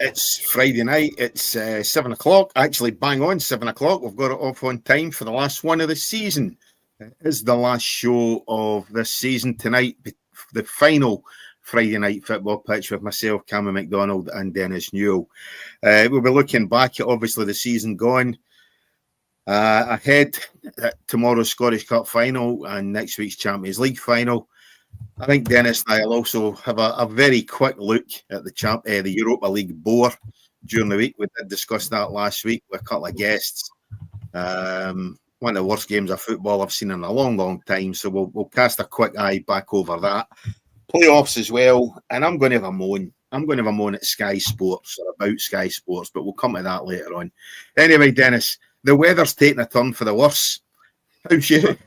It's Friday night. It's 7 o'clock. Actually, bang on 7 o'clock. We've got it off on time for the last one of the season. It is the last show of this season tonight. The final Friday night football pitch with myself, Cameron McDonald, and Dennis Newell. We'll be looking back at obviously the season gone. Ahead at tomorrow's Scottish Cup final and next week's Champions League final. I think Dennis and I will also have a very quick look at the Europa League bore during the week. We did discuss that last week with a couple of guests. One of the worst games of football I've seen in a long, long time. So we'll cast a quick eye back over that. Playoffs as well. And I'm going to have a moan. I'm going to have a moan at Sky Sports or about Sky Sports, but we'll come to that later on. Anyway, Dennis, the weather's taking a turn for the worse. How's you?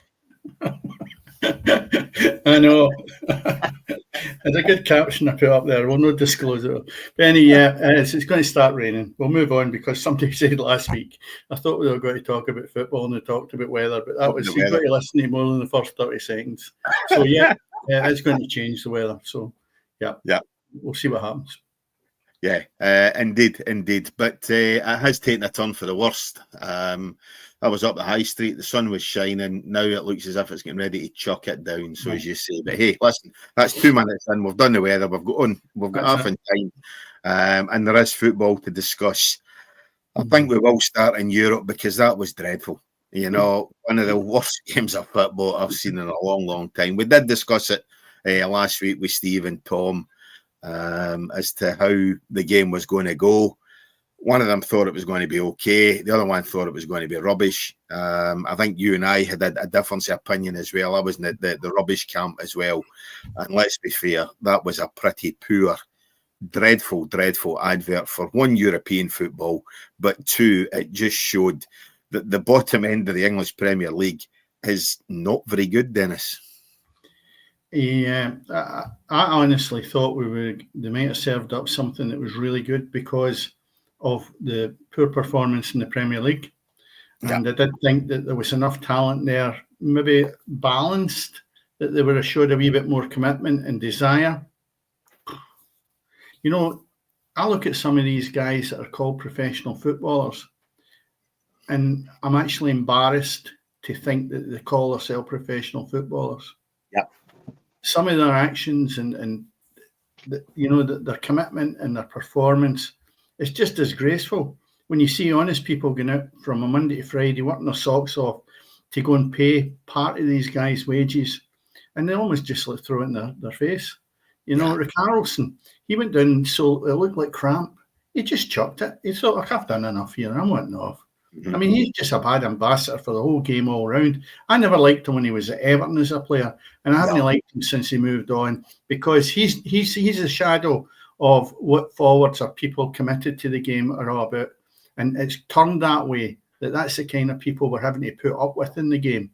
I know. It's a good caption I put up there. We'll not disclose it. Benny, yeah, it's going to start raining. We'll move on because somebody said last week, I thought we were going to talk about football and they talked about weather, but that was, you've got to listen to more than the first 30 seconds. So, yeah, it's going to change the weather. So, yeah, we'll see what happens. Yeah, indeed. But it has taken a turn for the worst. I was up the high street, the sun was shining. Now it looks as if it's getting ready to chuck it down, so as you say. But hey, listen, that's 2 minutes in. We've done the weather, we've got half in time. And there is football to discuss. I think we will start in Europe because that was dreadful. You know, one of the worst games of football I've seen in a long, long time. We did discuss it last week with Steve and Tom as to how the game was going to go. One of them thought it was going to be okay. The other one thought it was going to be rubbish. I think you and I had a difference of opinion as well. I was in the rubbish camp as well. And let's be fair, that was a pretty poor, dreadful advert for one, European football, but two, it just showed that the bottom end of the English Premier League is not very good, Dennis. Yeah, I honestly thought they might have served up something that was really good because of the poor performance in the Premier League. And I did think that there was enough talent there, maybe balanced, that they would have showed a wee bit more commitment and desire. You know, I look at some of these guys that are called professional footballers, and I'm actually embarrassed to think that they call themselves professional footballers. Yeah. Some of their actions and their commitment and their performance, it's just disgraceful when you see honest people going out from a Monday to Friday, working their socks off to go and pay part of these guys' wages, and they almost just throw it in their face. You know, Richarlison, he went down so it looked like cramp. He just chucked it. He thought, like, I've done enough here. I'm wanting off. I mean, he's just a bad ambassador for the whole game all round. I never liked him when he was at Everton as a player, and I haven't liked him since he moved on because he's a shadow of what forwards or people committed to the game are all about. And it's turned that way, that's the kind of people we're having to put up with in the game,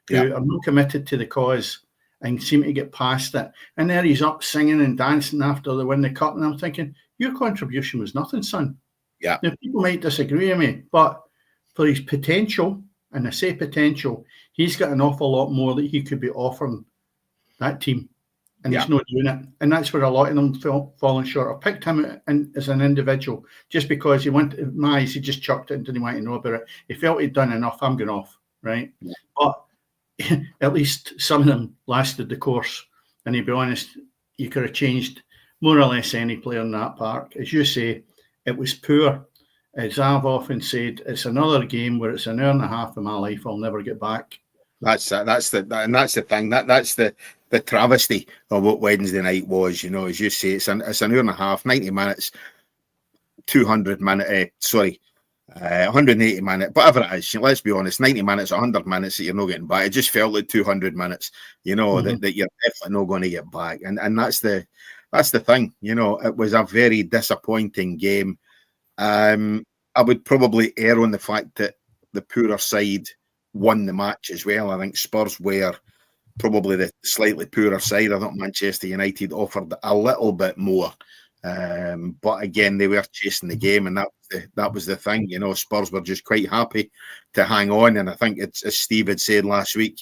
who are not committed to the cause and seem to get past it. And there he's up singing and dancing after they win the cup, and I'm thinking, your contribution was nothing, son. Yeah. Now, people might disagree with me, but for his potential, and I say potential, he's got an awful lot more that he could be offering that team. And he's not doing it. And that's where a lot of them falling short. I picked him as an individual just because he went, my eyes, he just chucked it and didn't want to know about it. He felt he'd done enough. I'm going off, right? Yeah. But at least some of them lasted the course. And to be honest, you could have changed more or less any player in that park. As you say, it was poor. As I've often said, it's another game where it's an hour and a half of my life I'll never get back. That's the thing. That's the travesty of what Wednesday night was. You know, as you say, it's an hour and a half, 90 minutes, 180 minutes, whatever it is. Let's be honest, 90 minutes, 100 minutes that you're not getting back. It just felt like 200 minutes. You know that you're definitely not going to get back, and that's the thing. You know, it was a very disappointing game. I would probably err on the fact that the poorer side won the match as well. I think Spurs were probably the slightly poorer side. I thought Manchester United offered a little bit more. But again, they were chasing the game, and that was the thing. You know, Spurs were just quite happy to hang on. And I think it's, as Steve had said last week,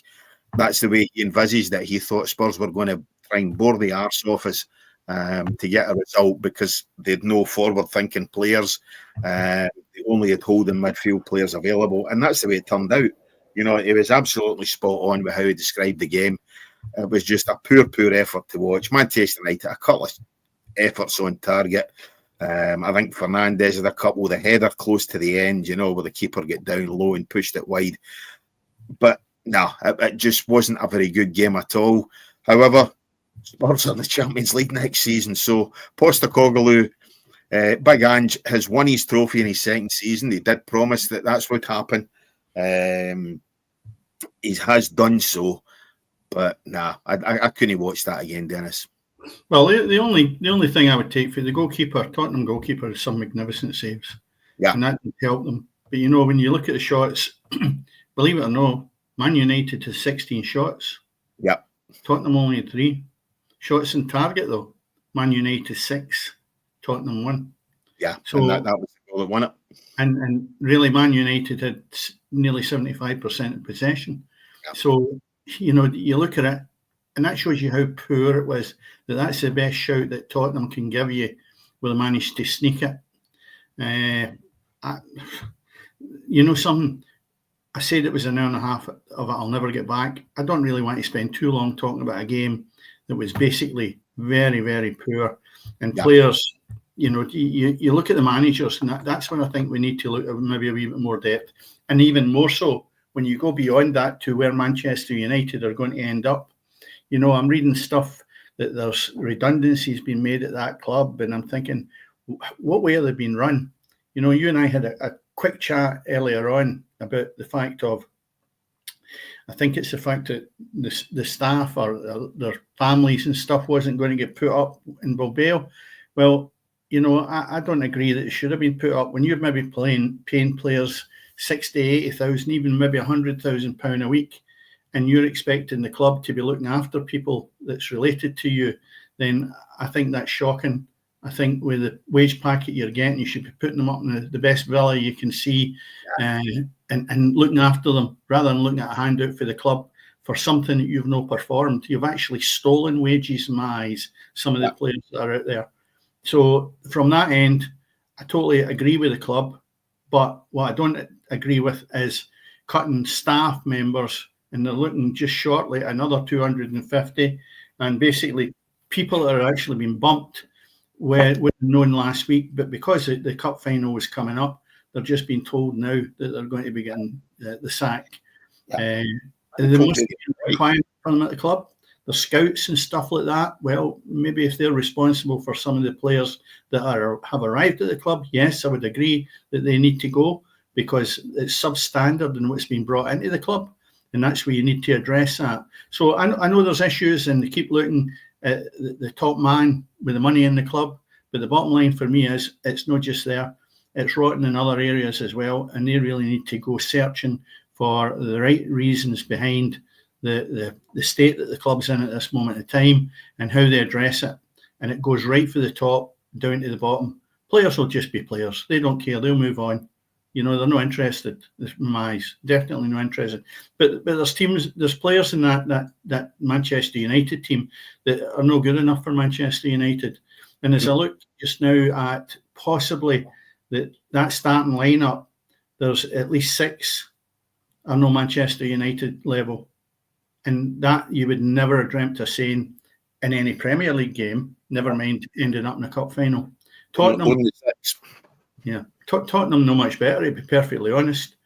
that's the way he envisaged that. He thought Spurs were going to try and bore the arse off us to get a result because they had no forward-thinking players. They only had holding midfield players available, and that's the way it turned out. You know, it was absolutely spot on with how he described the game. It was just a poor effort to watch. Manchester United, a couple of efforts on target. I think Fernandes had a couple, the header close to the end, you know, where the keeper get down low and pushed it wide. But no, it just wasn't a very good game at all. However, Spurs are in the Champions League next season. So Postecoglou, Big Ange, has won his trophy in his second season. He did promise that that's what happened. He has done so. But nah, I couldn't watch that again, Dennis. Well, the only thing I would take for the goalkeeper, Tottenham goalkeeper, is some magnificent saves. Yeah. And that would help them. But, you know, when you look at the shots, believe it or not, Man United has 16 shots. Yeah. Tottenham only had 3. Shots in target, though. Man United 6, Tottenham 1. Yeah, so and that was the goal that won it. And really, Man United had nearly 75% of possession. Yeah. So, you know, you look at it, and that shows you how poor it was, that's the best shout that Tottenham can give you, where they managed to sneak it. You know something? I said it was an hour and a half of it I'll never get back. I don't really want to spend too long talking about a game that was basically very, very poor. And players, you know, you look at the managers, and that's when I think we need to look at maybe a wee bit more depth. And even more so, when you go beyond that to where Manchester United are going to end up. You know, I'm reading stuff that there's redundancies being made at that club, and I'm thinking, what way are they being run? You know, you and I had a quick chat earlier on about the fact of, I think it's the fact that the staff or their families and stuff wasn't going to get put up in Bilbao. Well, you know, I don't agree that it should have been put up. When you're maybe paying players 60,000, 80,000, even maybe £100,000 a week, and you're expecting the club to be looking after people that's related to you, then I think that's shocking. I think with the wage packet you're getting, you should be putting them up in the best villa you can see, and looking after them rather than looking at a handout for the club for something that you've not performed. You've actually stolen wages in my eyes, some of the players that are out there. So from that end, I totally agree with the club. But what I don't agree with is cutting staff members, and they're looking just shortly at another 250. And basically, people that are actually being bumped were known last week, but because the cup final was coming up, they're just being told now that they're going to be getting the sack. They must be required for them at the club. The scouts and stuff like that. Well, maybe if they're responsible for some of the players that have arrived at the club, yes, I would agree that they need to go, because it's substandard in what's been brought into the club. And that's where you need to address that. So I know there's issues, and they keep looking at the top man with the money in the club. But the bottom line for me is it's not just there. It's rotten in other areas as well. And they really need to go searching for the right reasons behind the state that the club's in at this moment in time and how they address it. And it goes right from the top down to the bottom. Players will just be players. They don't care. They'll move on. You know, they're not interested. In my eyes, definitely not interested. But there's players in that Manchester United team that are no good enough for Manchester United. And as I look just now at possibly that starting lineup, there's at least 6 are no Manchester United level, and that you would never have dreamt of saying in any Premier League game. Never mind ending up in a cup final. Tottenham. Tottenham no much better, to be perfectly honest.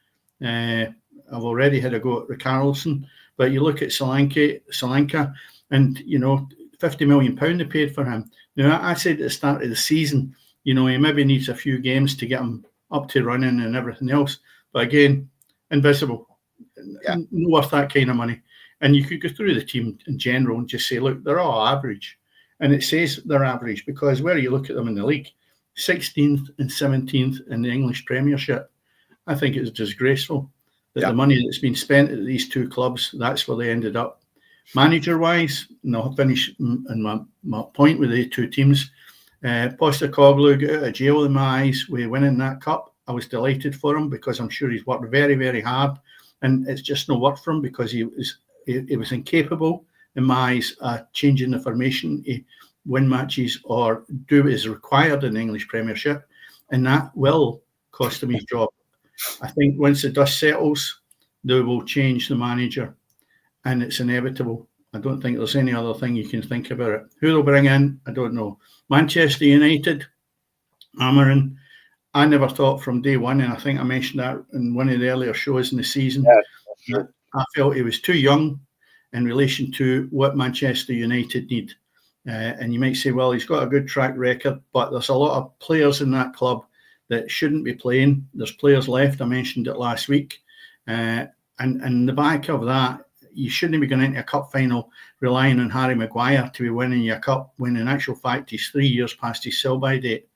I've already had a go at Richarlison, but you look at Solanke, and you know, £50 million they paid for him. Now, I said at the start of the season, you know, he maybe needs a few games to get him up to running and everything else. But again, invisible, not worth that kind of money. And you could go through the team in general and just say, look, they're all average. And it says they're average because where you look at them in the league, 16th and 17th in the English Premiership, I think it's disgraceful that the money that's been spent at these two clubs, that's where they ended up. Manager-wise, and I'll finish in my point with the two teams. Postecoglou got out of jail in my eyes with winning that cup. I was delighted for him because I'm sure he's worked very, very hard, and it's just no work for him because he was incapable in my eyes changing the formation. win matches or do what is required in the English Premiership, and that will cost him his job. I think once the dust settles, they will change the manager, and it's inevitable. I don't think there's any other thing you can think about it. Who they'll bring in, I don't know. Manchester United, Amarin, I never thought from day one, and I think I mentioned that in one of the earlier shows in the season, I felt he was too young in relation to what Manchester United need. And you might say, well, he's got a good track record, but there's a lot of players in that club that shouldn't be playing. There's players left. I mentioned it last week. And the back of that, you shouldn't be going into a cup final relying on Harry Maguire to be winning your cup, when in actual fact he's 3 years past his sell-by date.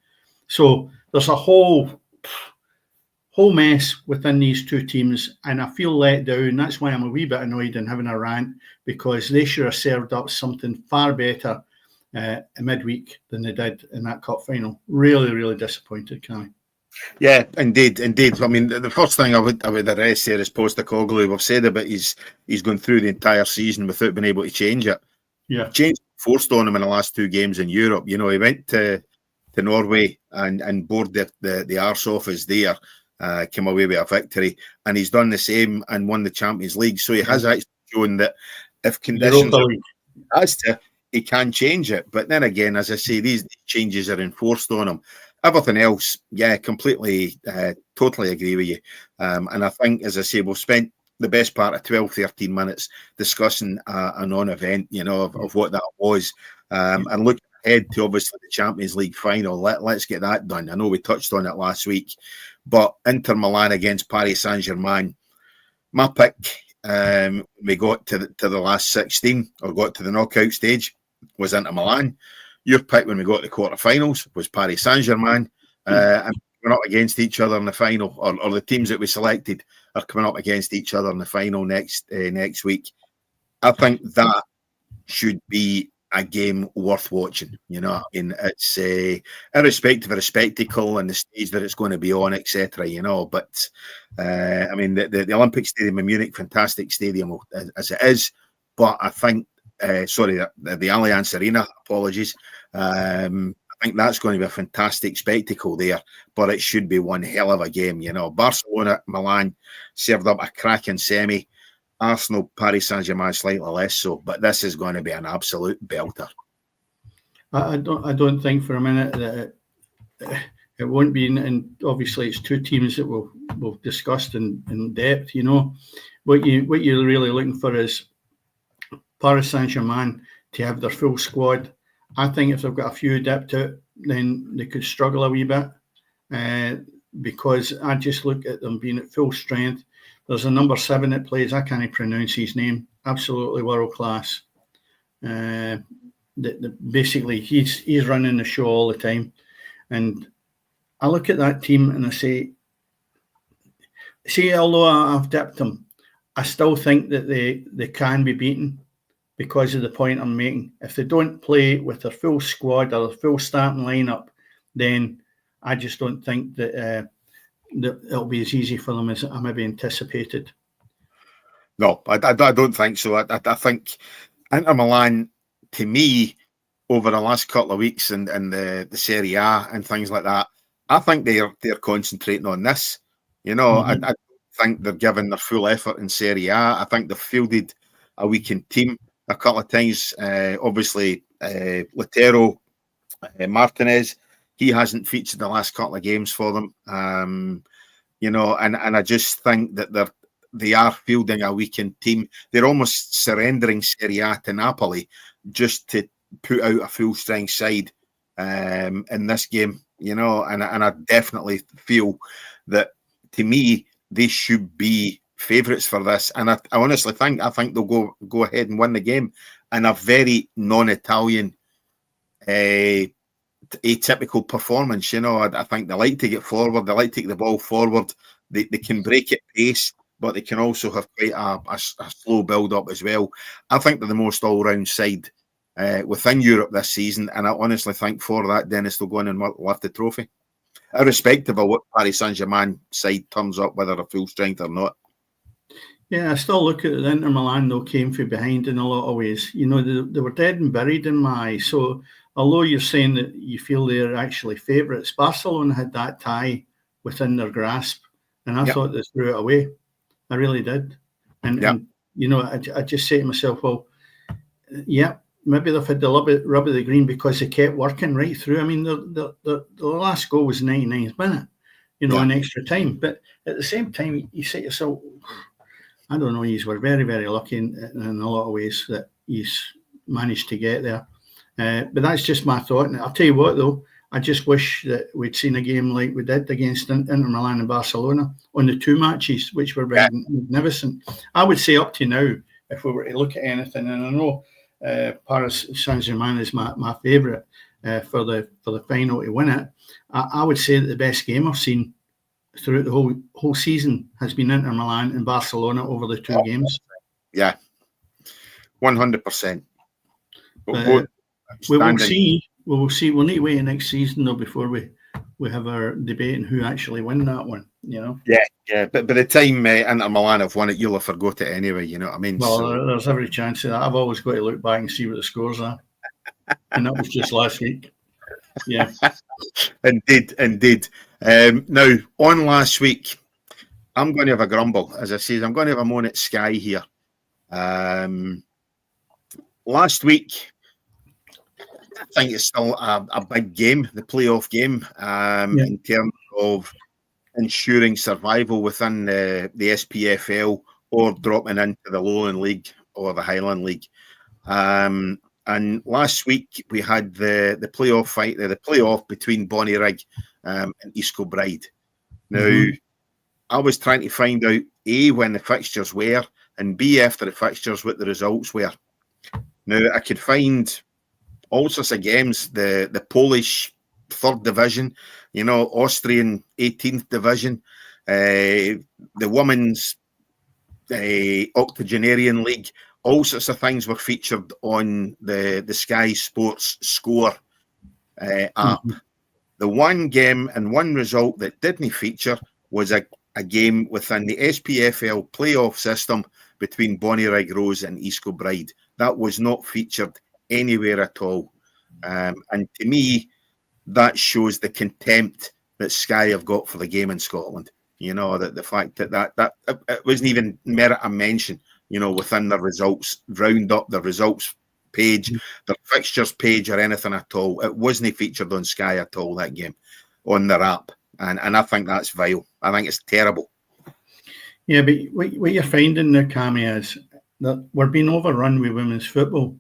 So there's a whole mess within these two teams, and I feel let down. That's why I'm a wee bit annoyed and having a rant, because they should have served up something far better midweek than they did in that cup final. Really, really disappointed, Cammy. Yeah, indeed. I mean, the first thing I would address here is Postecoglou. We've said about he's gone through the entire season without being able to change it. Yeah, Change forced on him in the last two games in Europe. You know, he went to Norway and bored the arse off us there. Came away with a victory, and he's done the same and won the Champions League. So he has actually shown that if conditions has to, he can change it. But then again, as I say, these changes are enforced on him. Everything else, yeah, completely, totally agree with you. And I think, as I say, we've spent the best part of 12, 13 minutes discussing a non-event, you know, of what that was. And looking ahead to obviously the Champions League final, let's get that done. I know we touched on it last week, but Inter Milan against Paris Saint-Germain, my pick, we got to the last 16 or got to the knockout stage, was Inter Milan. Your pick when we got to the quarterfinals was Paris Saint-Germain, and we're up against each other in the final, or the teams that we selected are coming up against each other in the final next week. I think that should be a game worth watching. You know, I mean, it's irrespective of the spectacle and the stage that it's going to be on, etc. You know, but I mean, the Olympic Stadium in Munich, fantastic stadium as it is, but I think. The Allianz Arena, apologies. I think that's going to be a fantastic spectacle there, but it should be one hell of a game. You know, Barcelona, Milan served up a cracking semi. Arsenal, Paris Saint-Germain slightly less so, but this is going to be an absolute belter. I don't think for a minute that it won't be, and obviously it's two teams that we've discussed in depth. You know, what you're really looking for is Paris Saint-Germain to have their full squad. I think if they've got a few dipped out, then they could struggle a wee bit, because I just look at them being at full strength. There's a number 7 that plays, I can't pronounce his name, absolutely world class. Basically, he's running the show all the time. And I look at that team and I say, although I've dipped them, I still think that they can be beaten, because of the point I'm making. If they don't play with their full squad or their full starting lineup, then I just don't think that it'll be as easy for them as I maybe anticipated. No, I don't think so. I think Inter Milan, to me, over the last couple of weeks and the Serie A and things like that, I think they're concentrating on this. You know, I don't think they're giving their full effort in Serie A. I think they've fielded a weakened team a couple of times. Obviously, Lautaro Martinez, he hasn't featured the last couple of games for them. You know, and I just think that they are fielding a weakened team. They're almost surrendering Serie A to Napoli just to put out a full strength side in this game. You know, and I definitely feel that, to me, they should be favourites for this, and I honestly think they'll go ahead and win the game in a very non-Italian, atypical performance. You know, I think they like to get forward, they like to take the ball forward, they can break at pace, but they can also have quite a slow build up as well. I think they're the most all-round side within Europe this season, and I honestly think for that, Dennis, they'll go in and lift the trophy, irrespective of what Paris Saint-Germain side turns up, whether they're full strength or not. Yeah, I still look at the Inter Milan, though, came from behind in a lot of ways. You know, they were dead and buried in my eyes. So, although you're saying that you feel they're actually favourites, Barcelona had that tie within their grasp, and I thought they threw it away. I really did. And you know, I just say to myself, well, yeah, maybe they've had the rub of the green because they kept working right through. I mean, the last goal was 99th minute, you know, in extra time. But at the same time, you say to yourself, I don't know, he's were very, very lucky in a lot of ways that he's managed to get there. But that's just my thought. And I'll tell you what, though, I just wish that we'd seen a game like we did against Inter Milan and Barcelona on the two matches, which were magnificent. I would say up to now, if we were to look at anything, and I know Paris Saint-Germain is my favourite for the final to win it, I would say that the best game I've seen throughout the whole season has been Inter Milan and Barcelona over the two games. Yeah, 100%. We will see. We will see. We'll need to wait next season though before we have our debate on who actually win that one. You know. Yeah. But by the time Inter Milan have won it, you'll have forgot it anyway. You know what I mean? Well, there's every chance of that. I've always got to look back and see what the scores are, and that was just last week. Yeah. Indeed. Now, on last week, I'm going to have a grumble. As I said, I'm going to have a moan at Sky here. Last week, I think it's still a big game, the playoff game, in terms of ensuring survival within the SPFL or dropping into the Lowland League or the Highland League. And last week we had the playoff fight, the playoff between Bonnyrigg and East Kilbride. Now, I was trying to find out A, when the fixtures were, and B, after the fixtures, what the results were. Now, I could find all sorts of games, the Polish 3rd division, you know, Austrian 18th division, the women's octogenarian league. All sorts of things were featured on the Sky Sports Score app. The one game and one result that didn't feature was a game within the SPFL playoff system between Bonnyrigg Rose and East Kilbride. That was not featured anywhere at all. And to me, that shows the contempt that Sky have got for the game in Scotland. You know, that the fact that it wasn't even merit a mention, you know, within the results, round up the results page, the fixtures page or anything at all. It wasn't featured on Sky at all, that game, on their app. And I think that's vile. I think it's terrible. Yeah, but what you're finding there, Cammy, is that we're being overrun with women's football.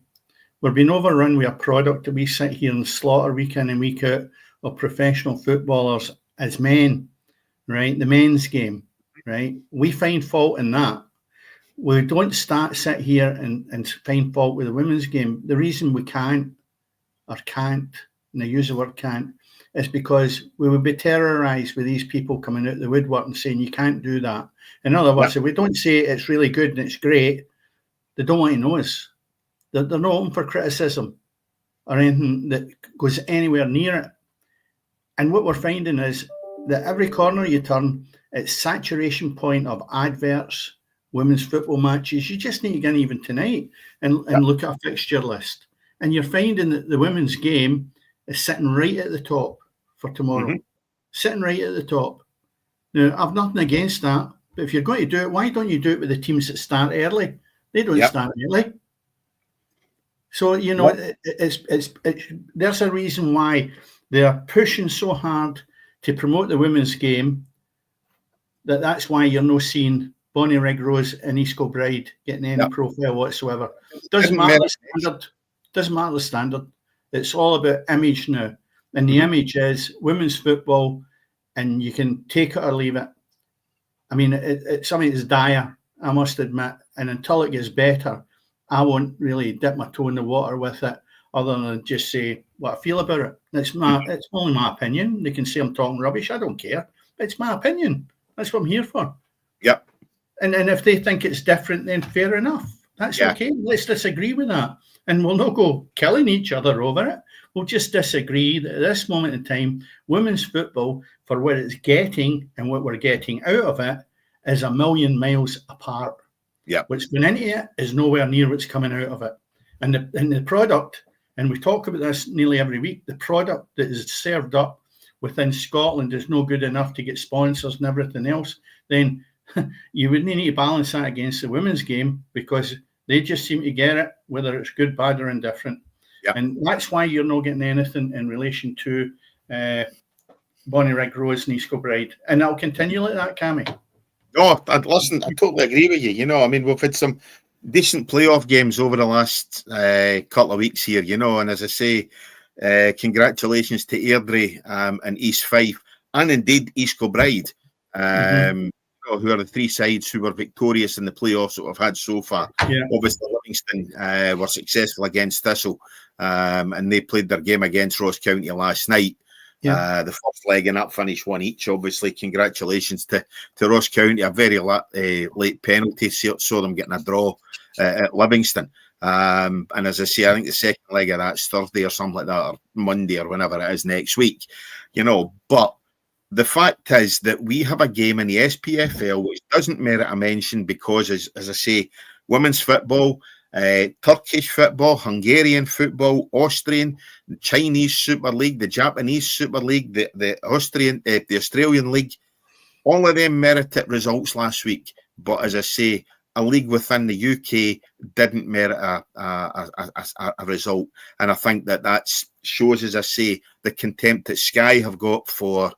We're being overrun with a product that we sit here and slaughter week in and week out of professional footballers as men, right? The men's game, right? We find fault in that. We don't sit here and find fault with the women's game. The reason we can't, and I use the word can't, is because we would be terrorised with these people coming out the woodwork and saying, you can't do that. In other words, if we don't say it's really good and it's great, they don't want to know us. They're not open for criticism or anything that goes anywhere near it. And what we're finding is that every corner you turn, it's saturation point of adverts, women's football matches. You just need to get even tonight and look at a fixture list. And you're finding that the women's game is sitting right at the top for tomorrow. Sitting right at the top. Now, I've nothing against that, but if you're going to do it, why don't you do it with the teams that start early? They don't start early. So, you know, it's there's a reason why they are pushing so hard to promote the women's game. That's why you're not seeing Bonnyrigg Rose and East Kilbride getting any profile whatsoever. Doesn't matter the standard. Doesn't matter the standard. It's all about image now. And the image is women's football, and you can take it or leave it. I mean, it's something that's dire, I must admit. And until it gets better, I won't really dip my toe in the water with it, other than just say what I feel about it. It's only my opinion. They can say I'm talking rubbish. I don't care. It's my opinion. That's what I'm here for. Yep. And if they think it's different, then fair enough. That's okay. Let's disagree with that. And we'll not go killing each other over it. We'll just disagree that at this moment in time, women's football, for what it's getting and what we're getting out of it, is a million miles apart. Yeah. What's going into it is nowhere near what's coming out of it. And the product, and we talk about this nearly every week, the product that is served up within Scotland is no good enough to get sponsors and everything else. Then you would need to balance that against the women's game, because they just seem to get it, whether it's good, bad, or indifferent. Yeah. And that's why you're not getting anything in relation to Bonnie Rig Rose and East Kilbride. And I'll continue like that, Cammy. No, listen, I totally agree with you. You know, I mean, we've had some decent playoff games over the last couple of weeks here, you know, and as I say, congratulations to Airdrie and East Fife, and indeed East Kilbride, who are the three sides who were victorious in the playoffs that we've had so far. Yeah. Obviously, Livingston were successful against Thistle, and they played their game against Ross County last night. Yeah. The first leg and up finish one each. Obviously, congratulations to Ross County. A very late penalty saw them getting a draw at Livingston. And as I say, I think the second leg of that's Thursday or something like that, or Monday or whenever it is next week. You know, but the fact is that we have a game in the SPFL which doesn't merit a mention because, as I say, women's football, Turkish football, Hungarian football, Austrian, the Chinese Super League, the Japanese Super League, the Australian League, all of them merited results last week. But as I say, a league within the UK didn't merit a result. And I think that shows, as I say, the contempt that Sky have got for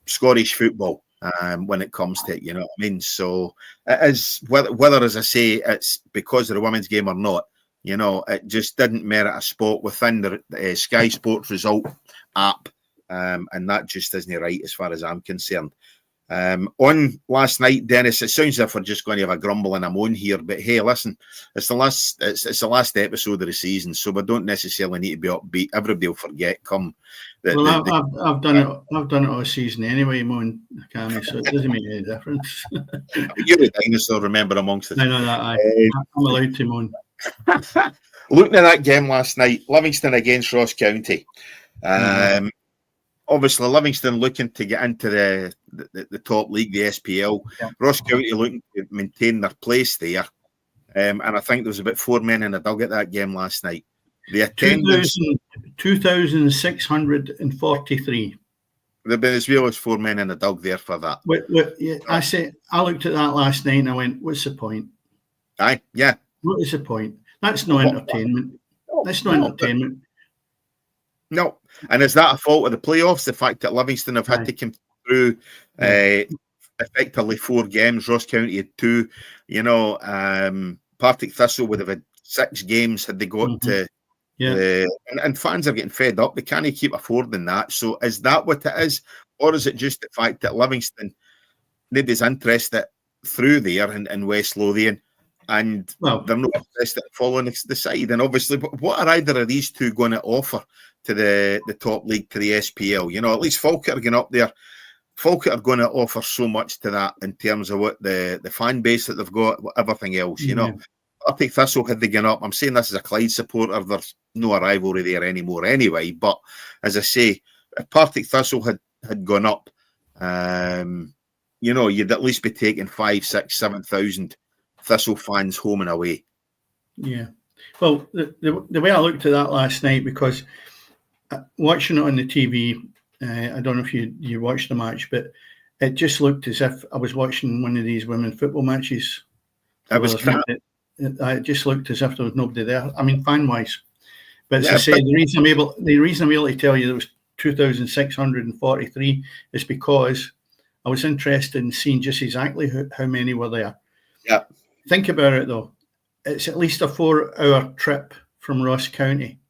Scottish football when it comes to it, you know what I mean? So it is, whether, as I say, it's because of the women's game or not, you know, it just didn't merit a spot within the Sky Sports result app, and that just isn't right as far as I'm concerned. On last night, Dennis, it sounds as if we're just going to have a grumble and a moan here, but hey, listen, it's the last episode of the season, so we don't necessarily need to be upbeat. Everybody will forget come. I've done it all season anyway, moan, Cammy, so it doesn't make any difference. You're a dinosaur, remember, amongst us. I know that. I'm allowed to moan. Looking at that game last night, Livingston against Ross County. Obviously, Livingston looking to get into the top league, the SPL. Yeah. Ross County looking to maintain their place there. And I think there was about 4 men in a dug at that game last night. The attendance... 2,643. There've been as well as 4 men in a dug there for that. I looked at that last night and I went, what's the point? Aye, yeah. What is the point? That's no entertainment. That's no entertainment. No. And is that a fault of the playoffs? The fact that Livingston have had to come through effectively 4 games, Ross County had 2. You know, Partick Thistle would have had 6 games had they got to. Yeah. And fans are getting fed up. They can't keep affording that. So is that what it is? Or is it just the fact that Livingston, nobody's interested through there in West Lothian, and they're not interested in following the side? And obviously, what are either of these two going to offer to the top league, to the SPL? You know, at least Falkirk are going up there. Falkirk are going to offer so much to that in terms of what the fan base that they've got, everything else, you know. Partick Thistle, had they gone up, I'm saying this as a Clyde supporter, there's no rivalry there anymore anyway. But as I say, if Partick Thistle had gone up, you know, you'd at least be taking 5,000, 6,000, 7,000 Thistle fans home and away. Yeah. Well, the way I looked at that last night, because watching it on the TV, I don't know if you watched the match, but it just looked as if I was watching one of these women football matches. It just looked as if there was nobody there. I mean, fan-wise. But as I say, the reason I'm able to tell you there was 2,643 is because I was interested in seeing just exactly how many were there. Yeah. Think about it, though. It's at least a 4-hour trip from Ross County,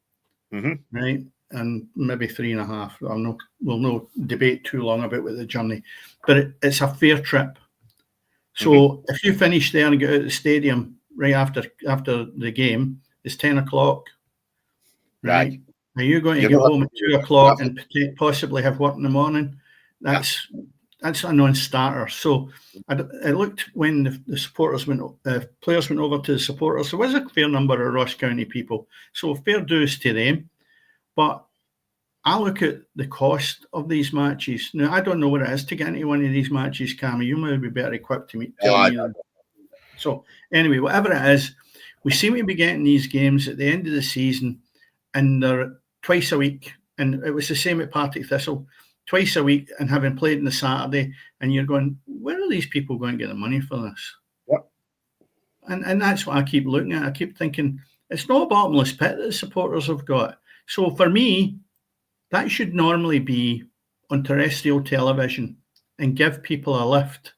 right? And maybe 3.5. We'll no debate too long about the journey, but it's a fair trip. So if you finish there and get out of the stadium right after the game, it's 10 o'clock. Right? Are you going to get home at 2 o'clock and possibly have work in the morning? That's a non-starter. So I looked when the supporters players went over to the supporters. There was a fair number of Ross County people, so fair dues to them. But I look at the cost of these matches. Now, I don't know what it is to get into one of these matches, Cammy. You might be better equipped to tell me. So anyway, whatever it is, we seem to be getting these games at the end of the season, and they're twice a week. And it was the same at Partick Thistle, twice a week, and having played on the Saturday, and you're going, where are these people going to get the money for this? Yep. And that's what I keep looking at. I keep thinking, it's not a bottomless pit that the supporters have got. So for me, that should normally be on terrestrial television and give people a lift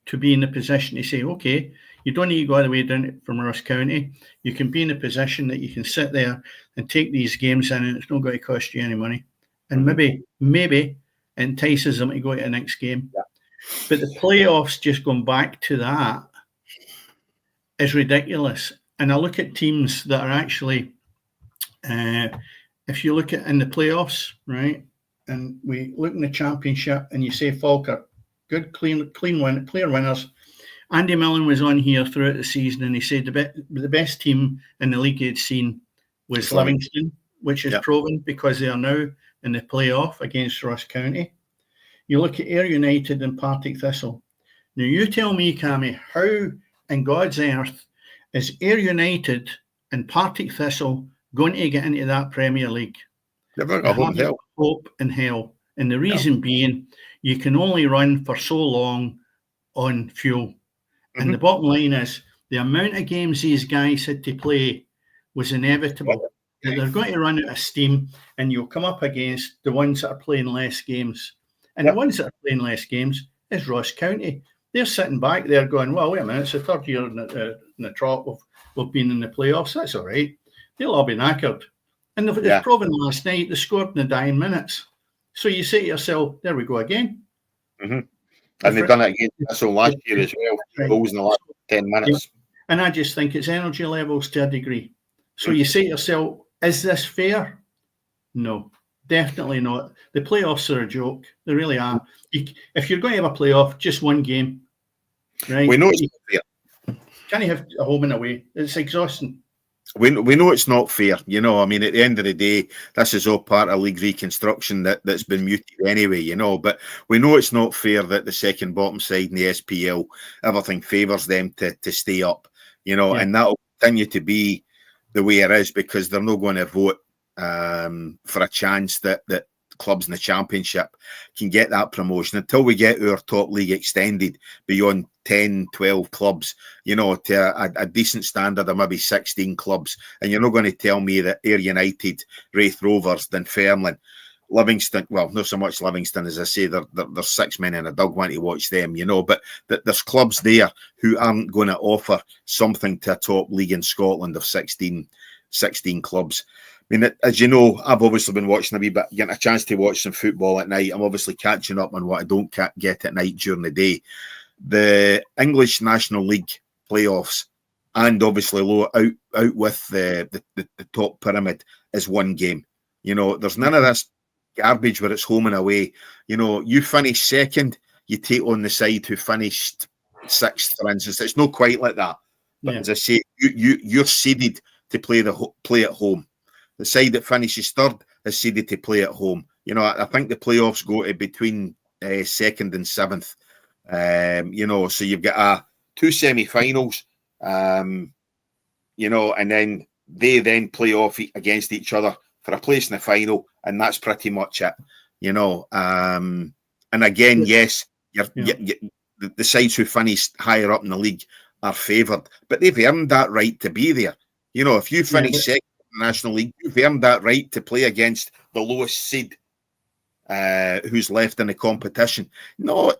to be in a position to say, okay, you don't need to go all the way down from Ross County. You can be in a position that you can sit there and take these games in, and it's not going to cost you any money. And maybe entices them to go to the next game. Yeah. But the playoffs, just going back to that, is ridiculous. And I look at teams that are actually, if you look at in the playoffs, right, and we look in the championship, and you say Falkirk, good, clear winners. Andy Millen was on here throughout the season, and he said the best team in the league he'd seen was Livingston, which is proven because they are now in the playoff against Ross County. You look at Ayr United and Partick Thistle. Now, you tell me, Cammy, how in God's earth is Ayr United and Partick Thistle going to get into that Premier League? Never got hope in hell. And the reason being, you can only run for so long on fuel. And the bottom line is, the amount of games these guys had to play was inevitable. They're going to run out of steam, and you'll come up against the ones that are playing less games. And the ones that are playing less games is Ross County. They're sitting back there going, well, wait a minute, it's the third year in the trot we've been in the playoffs. That's all right. They'll all be knackered. And they've proven last night they scored in the dying minutes. So you say to yourself, there we go again. And they've done it again Thistle last year as well. Goals in the last 10 minutes. And I just think it's energy levels to a degree. So you say to yourself, is this fair? No, definitely not. The playoffs are a joke. They really are. If you're going to have a playoff, just one game, right? We know it's not fair. Can you have a home and away? It's exhausting. We know it's not fair. You know, I mean, at the end of the day, this is all part of league reconstruction that's been muted anyway, you know. But we know it's not fair that the second bottom side in the SPL, everything favours them to stay up, you know, and that'll continue to be the way it is because they're not going to vote for a chance that clubs in the championship can get that promotion until we get our top league extended beyond 10, 12 clubs, you know, to a decent standard of maybe 16 clubs. And you're not going to tell me that Ayr United, Wraith Rovers, Dunfermline, Livingston, well, not so much Livingston, as I say, there's 6 men in a dug want to watch them, you know, but there's clubs there who aren't going to offer something to a top league in Scotland of 16 clubs. I mean, as you know, I've obviously been watching a wee bit, getting a chance to watch some football at night. I'm obviously catching up on what I don't get at night during the day. The English National League playoffs, and obviously out with the top pyramid, is one game. You know, there's none of this garbage where it's home and away. You know, you finish second, you take on the side who finished sixth, for instance. It's not quite like that. But as I say, you're seeded to play at home. The side that finishes third is seeded to play at home. You know, I think the playoffs go to between second and seventh. You know, so you've got 2 semi-finals, you know, and then they then play off against each other for a place in the final, and that's pretty much it. You know, and again, yes, the sides who finish higher up in the league are favoured, but they've earned that right to be there. You know, if you finish second in the National League, you've earned that right to play against the lowest seed who's left in the competition. Not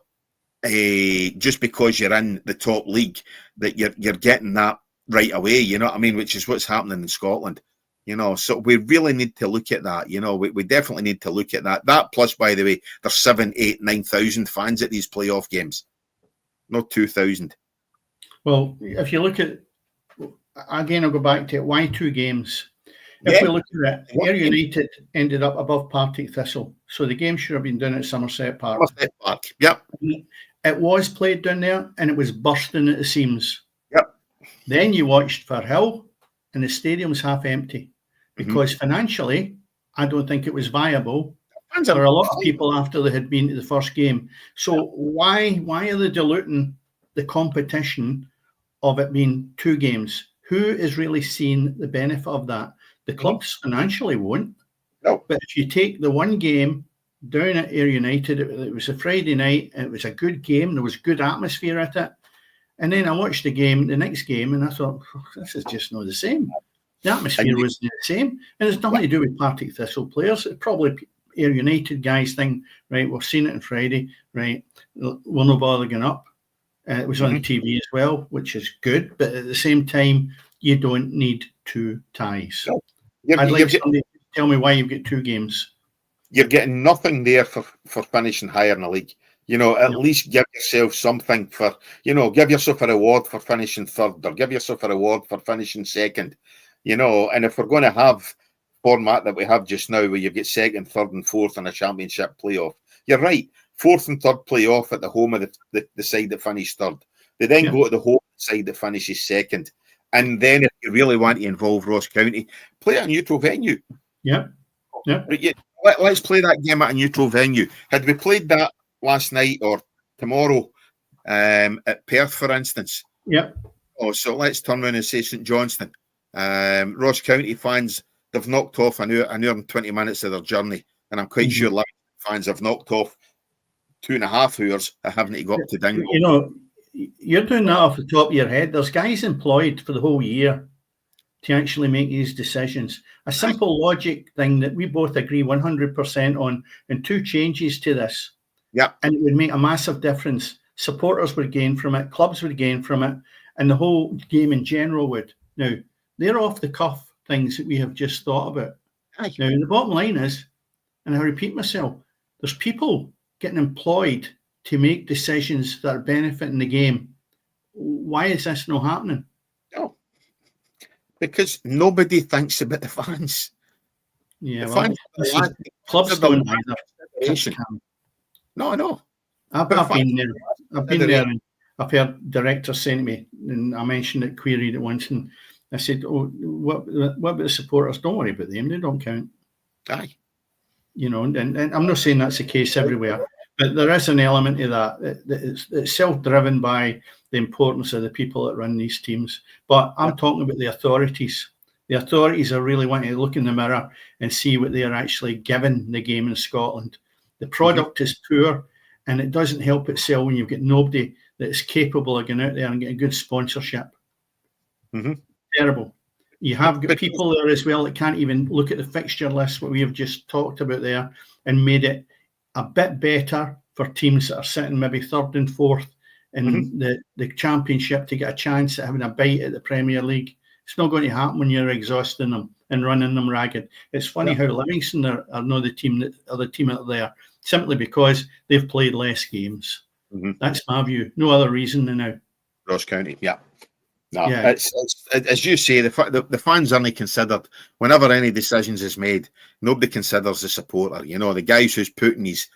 just because you're in the top league that you're getting that right away, you know what I mean? Which is what's happening in Scotland, you know. So we really need to look at that, you know. We definitely need to look at that. That plus, by the way, there's 7, 8, 9,000 fans at these playoff games, not 2,000. Well, if you look at, again, I'll go back to it. Why 2 games? If we look at it, Ayr United ended up above Partick Thistle, so the game should have been done at Somerset Park. Yep. It was played down there, and it was bursting at the seams. Yep. Then you watched Firhill, and the stadium's half empty because financially, I don't think it was viable for a lot of people after they had been to the first game. So why are they diluting the competition of it being 2 games. Who is really seeing the benefit of that? The clubs financially won't. No. But if you take the one game down at Ayr United, it was a Friday night, and it was a good game. There was good atmosphere at it. And then I watched the next game, and I thought, this is just not the same. The atmosphere wasn't the same. And it's nothing to do with Partick Thistle players. It's probably Ayr United guys think, right, we've seen it on Friday, right, we'll no bother going up. It was on TV as well, which is good. But at the same time, you don't need 2 ties. No. I'd like somebody to tell me why you've got 2 games. You're getting nothing there for finishing higher in the league. At least give yourself something for, give yourself a reward for finishing third, or give yourself a reward for finishing second. And if we're going to have format that we have just now, where you get second, third, and fourth in a championship playoff, you're right. Fourth and third playoff at the home of the side that finished third. They then go to the home side that finishes second. And then if you really want to involve Ross County, play at a neutral venue. Yeah. Let's play that game at a neutral venue. Had we played that last night or tomorrow at Perth, for instance. So let's turn around and say St Johnstone. Ross County fans, they've knocked off an hour and 20 minutes of their journey. And I'm quite sure fans have knocked off 2.5 hours of having to go up to Dingle. You're doing that off the top of your head. There's guys employed for the whole year to actually make these decisions. A simple logic thing that we both agree 100% on, and 2 changes to this. And it would make a massive difference. Supporters would gain from it, clubs would gain from it, and the whole game in general would. Now, they're off the cuff things that we have just thought about. Now, the bottom line is, and I repeat myself, there's people getting employed to make decisions that are benefiting the game. Why is this not happening? No, because nobody thinks about the fans. Clubs don't either. No. I've been there. I've been there, and I've heard directors saying to me, and I mentioned it, queried it once, and I said, what about the supporters? Don't worry about them. They don't count. And I'm not saying that's the case everywhere, but there is an element of that. It's self-driven by the importance of the people that run these teams. But I'm talking about the authorities. The authorities are really wanting to look in the mirror and see what they are actually giving the game in Scotland. The product is poor, and it doesn't help itself when you've got nobody that is capable of going out there and getting good sponsorship. Terrible. You have got people there as well that can't even look at the fixture list, what we have just talked about there, and made it a bit better for teams that are sitting maybe third and fourth in the championship to get a chance at having a bite at the Premier League. It's not going to happen when you're exhausting them and running them ragged. It's funny how Livingston are not the team out there, simply because they've played less games. That's my view. No other reason than now. Ross County, it's as you say, the fans aren't considered whenever any decisions is made. Nobody considers the supporter. The guys who's putting his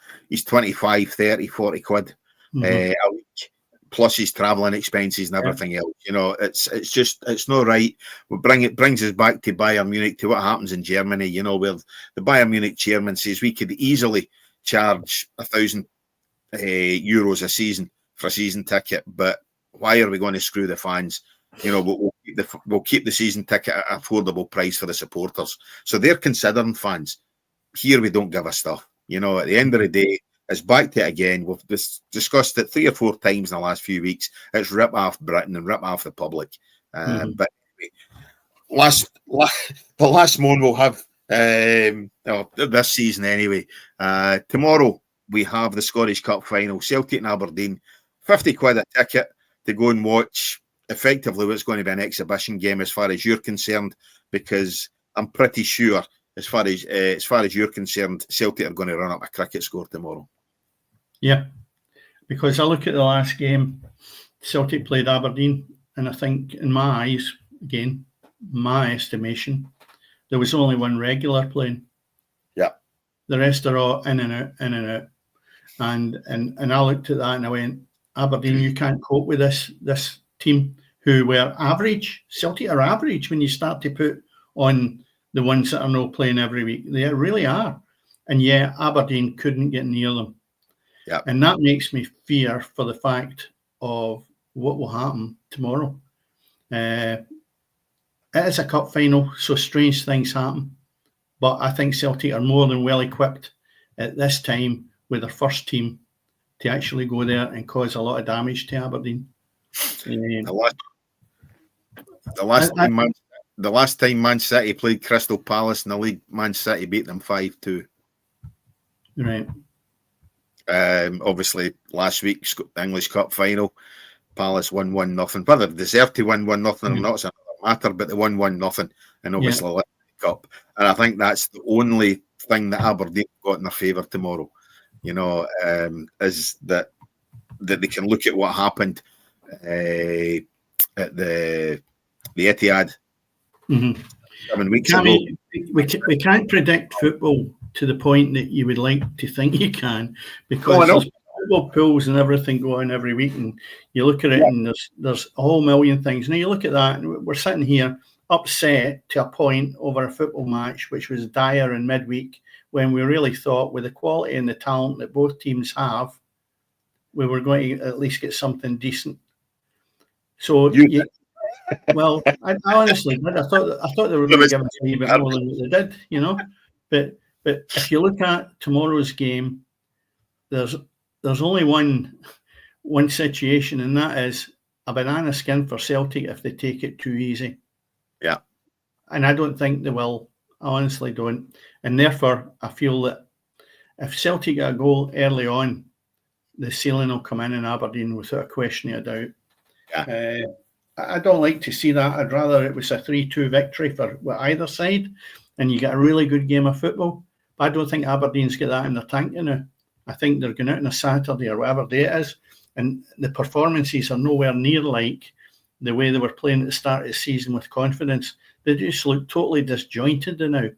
25, 30, 40 quid a week, plus his travelling expenses and everything else. It's not right. It brings us back to Bayern Munich, to what happens in Germany. Where the Bayern Munich chairman says we could easily charge €1,000 euros a season for a season ticket, but why are we going to screw the fans? We'll keep the season ticket at an affordable price for the supporters. So they're considering fans. Here we don't give a stuff. At the end of the day, it's back to it again. We've discussed it 3 or 4 times in the last few weeks. It's rip off Britain and rip off the public. But anyway, the last one we'll have this season anyway. Tomorrow we have the Scottish Cup final, Celtic and Aberdeen. 50 quid a ticket to go and watch effectively what's going to be an exhibition game as far as you're concerned, because I'm pretty sure as far as you're concerned, Celtic are going to run up a cricket score tomorrow. Yeah, because I look at the last game, Celtic played Aberdeen, and I think in my eyes, again, my estimation, there was only one regular playing. Yeah. The rest are all in and out. And I looked at that and I went, Aberdeen, you can't cope with this team who were average. Celtic are average when you start to put on the ones that are not playing every week. They really are. And yeah, Aberdeen couldn't get near them. Yeah. And that makes me fear for the fact of what will happen tomorrow. It is a cup final, so strange things happen. But I think Celtic are more than well equipped at this time with their first team to actually go there and cause a lot of damage to Aberdeen. The last time Man City played Crystal Palace in the league, Man City beat them 5-2. Right. Obviously, last week's English Cup final, Palace won 1-0. Whether they deserved to win 1-0 or not is another matter, but they won 1-0, and obviously the Cup. And I think that's the only thing that Aberdeen got in their favour tomorrow. Is that they can look at what happened at the Etihad 7 weeks ago. We can't predict football to the point that you would like to think you can, because there's football pools and everything going every week, and you look at it and there's a whole million things. Now you look at that and we're sitting here upset to a point over a football match which was dire in midweek, when we really thought with the quality and the talent that both teams have, we were going to at least get something decent. So well, I honestly did. I thought they were going to give us a wee bit more than what they did, But if you look at tomorrow's game, there's only one situation, and that is a banana skin for Celtic if they take it too easy. Yeah. And I don't think they will. I honestly don't. And therefore, I feel that if Celtic get a goal early on, the ceiling will come in Aberdeen without a question of doubt. Yeah. I don't like to see that. I'd rather it was a 3-2 victory for either side, and you get a really good game of football. But I don't think Aberdeen's got that in their tank now. I think they're going out on a Saturday or whatever day it is, and the performances are nowhere near like the way they were playing at the start of the season with confidence. They just look totally disjointed now.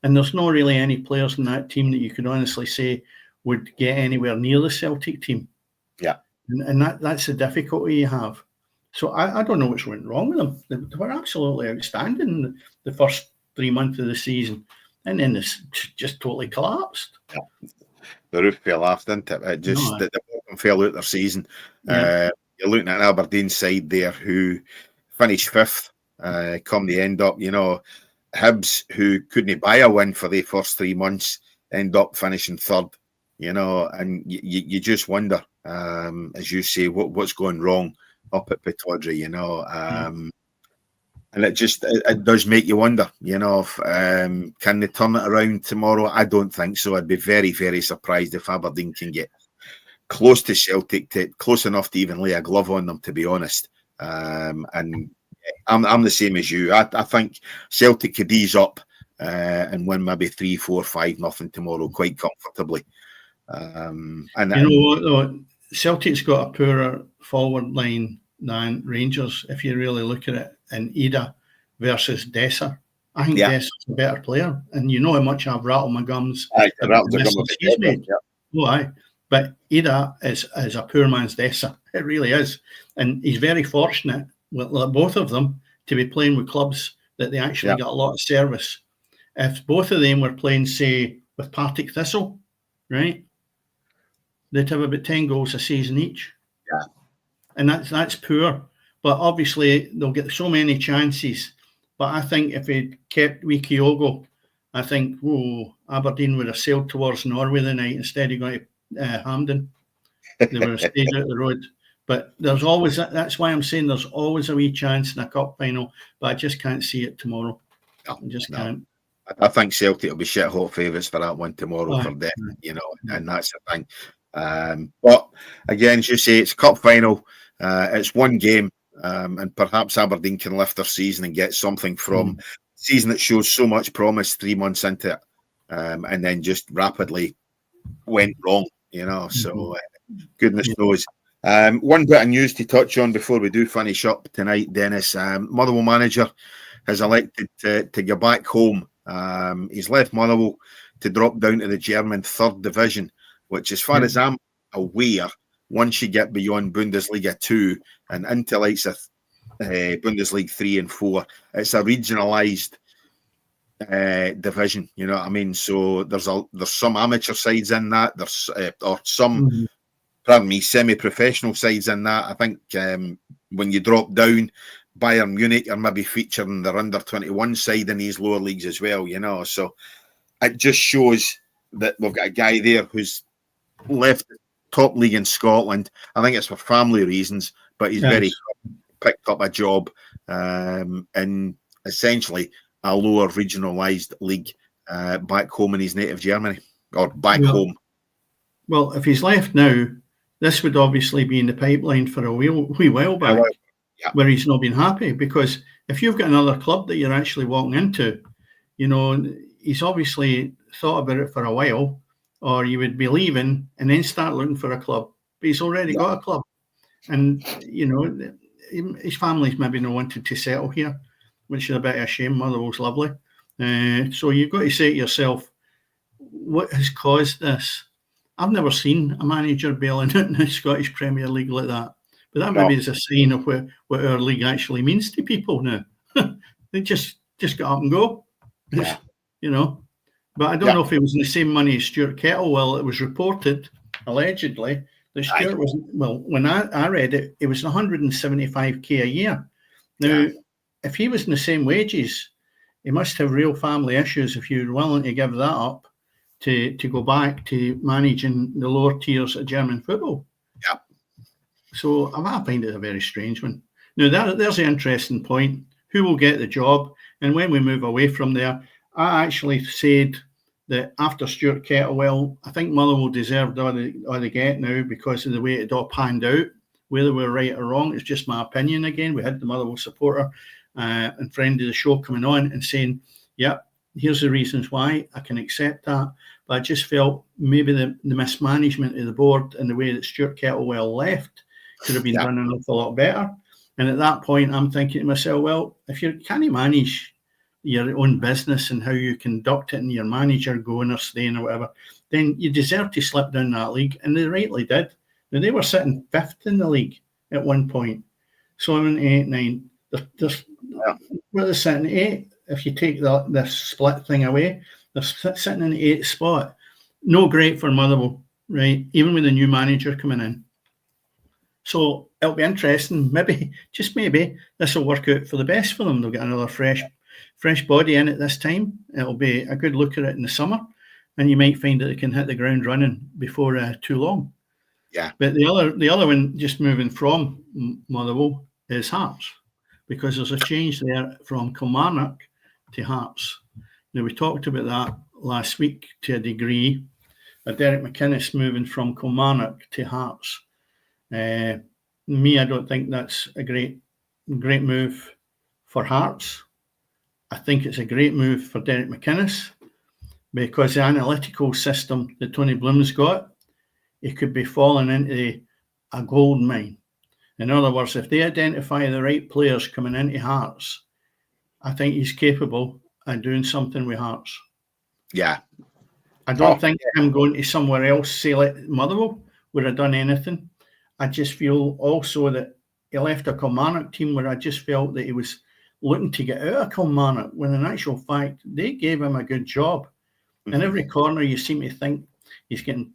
And there's not really any players in that team that you could honestly say would get anywhere near the Celtic team. Yeah. And that's the difficulty you have. So I don't know what's went wrong with them. They were absolutely outstanding the first 3 months of the season. And then this just totally collapsed. Yeah. The roof fell off, didn't it? It just the bottom fell out their season. Yeah. You're looking at an Aberdeen side there who finished fifth come the end up. Hibs, who couldn't buy a win for the first 3 months, end up finishing third. And you just wonder, as you say, what's going wrong up at Pittodrie, and it does make you wonder, if, can they turn it around tomorrow? I don't think so. I'd be very, very surprised if Aberdeen can get close to Celtic, close enough to even lay a glove on them, to be honest. And I'm the same as you. I think Celtic could ease up and win maybe 3-4-5-0 tomorrow quite comfortably. And what though? Celtic's got a poorer forward line than Rangers, if you really look at it, and Ida versus Dessa. I think Dessa's a better player, and you know how much I've rattled my gums. He's made. Oh, aye. But Ida is a poor man's Dessa. It really is. And he's very fortunate, with both of them, to be playing with clubs that they actually got a lot of service. If both of them were playing, say, with Partick Thistle, right, they'd have about 10 goals a season each. Yeah. And that's poor. But obviously, they'll get so many chances. But I think if they kept Kyogo, I think, Aberdeen would have sailed towards Norway the night instead of going to Hampden. They would have stayed out the road. But there's always, that's why I'm saying there's always a wee chance in a cup final, but I just can't see it tomorrow. I just can't. I think Celtic will be shit hot favourites for that one tomorrow for them, and that's the thing. But again, as you say, it's a cup final. It's one game, and perhaps Aberdeen can lift their season and get something from season that shows so much promise 3 months into it, and then just rapidly went wrong, So goodness knows. One bit of news to touch on before we do finish up tonight, Dennis. Motherwell manager has elected to go back home. He's left Motherwell to drop down to the German third division, which, as far as I'm aware, once you get beyond Bundesliga 2 and into likes of Bundesliga 3 and 4, it's a regionalised division. You know what I mean? So there's some amateur sides in that. There's or some. Pardon me, semi-professional sides in that. I think when you drop down Bayern Munich are maybe featuring their under-21 side in these lower leagues as well, so it just shows that we've got a guy there who's left the top league in Scotland. I think it's for family reasons, but he's very picked up a job in essentially a lower regionalised league back home in his native Germany, or back home. Well, if he's left now, this would obviously be in the pipeline for a wee while back, where he's not been happy, because if you've got another club that you're actually walking into, he's obviously thought about it for a while, or you would be leaving and then start looking for a club. But he's already got a club. And, his family's maybe not wanted to settle here, which is a bit of a shame. Motherwell's lovely. So you've got to say to yourself, what has caused this? I've never seen a manager bailing out in the Scottish Premier League like that. But that maybe is a sign of what our league actually means to people now. They just get up and go. But I don't know if it was in the same money as Stuart Kettlewell. It was reported, allegedly, that Stuart was, when I read it, it was 175k a year. Now, if he was in the same wages, he must have real family issues if you're willing to give that up to go back to managing the lower tiers of German football. Yeah. So I find it a very strange one. Now, there's an interesting point. Who will get the job? And when we move away from there, I actually said that after Stuart Kettlewell, I think Motherwell deserved all they get now because of the way it all panned out. Whether we're right or wrong, it's just my opinion again. We had the Motherwell supporter and friend of the show coming on and saying, here's the reasons why. I can accept that. But I just felt maybe the mismanagement of the board and the way that Stuart Kettlewell left could have been done an awful lot better. And at that point, I'm thinking to myself, well, if you can't manage your own business and how you conduct it and your manager going or staying or whatever, then you deserve to slip down that league. And they rightly did. Now, they were sitting 5th in the league at one point. 7, 8, 9. They're sitting 8. If you take the split thing away, they're sitting in the 8th spot. No great for Motherwell, right? Even with a new manager coming in. So it'll be interesting. Maybe, just maybe, this will work out for the best for them. They'll get another fresh body in at this time. It'll be a good look at it in the summer, and you might find that they can hit the ground running before too long. Yeah. But the other one, just moving from Motherwell, is Hearts, because there's a change there from Kilmarnock to Hearts. Now, we talked about that last week to a degree. Derek McInnes moving from Kilmarnock to Hearts. Me, I don't think that's a great move for Hearts. I think it's a great move for Derek McInnes because the analytical system that Tony Bloom's got, he could be falling into a gold mine. In other words, if they identify the right players coming into Hearts, I think he's capable of doing something with Hearts. Yeah. I don't think him going to somewhere else, say like Motherwell, would have done anything. I just feel also that he left a Kilmarnock team where I just felt that he was looking to get out of Kilmarnock, when in actual fact, they gave him a good job. In every corner, you seem to think he's getting